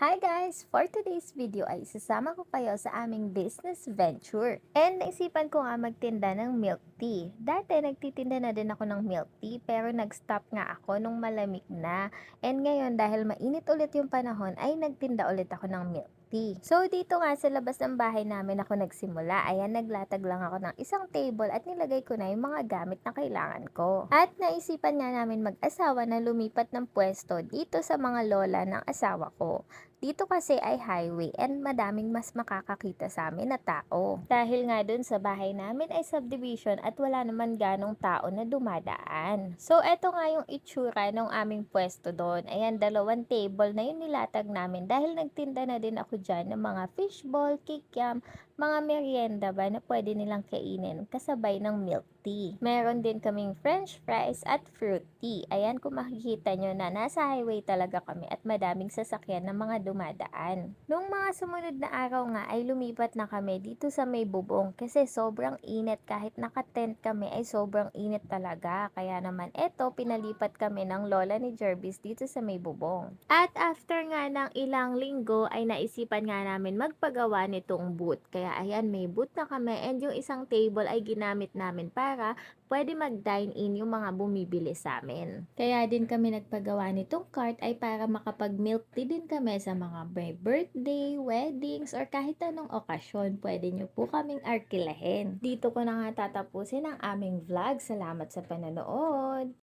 Hi guys! For today's video ay isasama ko kayo sa aming business venture. And naisipan ko nga magtinda ng milk tea. Dati nagtitinda na din ako ng milk tea pero nag-stop nga ako nung malamig na. And ngayon dahil mainit ulit yung panahon ay nagtinda ulit ako ng milk tea. So dito nga sa labas ng bahay namin ako nagsimula. Ayan, naglatag lang ako ng isang table at nilagay ko na yung mga gamit na kailangan ko. At naisipan nga namin mag-asawa na lumipat ng pwesto dito sa mga lola ng asawa ko. Dito kasi ay highway and madaming mas makakakita sa amin na tao. Dahil nga dun sa bahay namin ay subdivision at wala naman ganong tao na dumadaan. So eto nga yung itsura ng aming pwesto doon. Ayan, 2 table na yung nilatag namin dahil nagtinda na din ako dyan ng mga fishball, kikiam, mga merienda ba na pwede nilang kainin kasabay ng milk tea. Meron din kaming french fries at fruit tea. Ayan, kung makikita nyo na nasa highway talaga kami at madaming sasakyan ng mga dumadaan. Nung mga sumunod na araw nga ay lumipat na kami dito sa may bubong kasi sobrang init, kahit naka-tent kami ay sobrang init talaga. Kaya naman eto, pinalipat kami ng lola ni Jervis dito sa may bubong. At after nga ng ilang linggo ay naisipan nga namin magpagawa nitong booth. Kaya ayan, may booth na kami and yung isang table ay ginamit namin para pwede mag-dine in yung mga bumibili sa amin. Kaya din kami nagpagawa nitong cart ay para makapag-milk tea din kami sa mga may birthday, weddings, or kahit anong okasyon. Pwede nyo po kaming arkilahin. Dito ko na nga tatapusin ang aming vlog. Salamat sa panonood!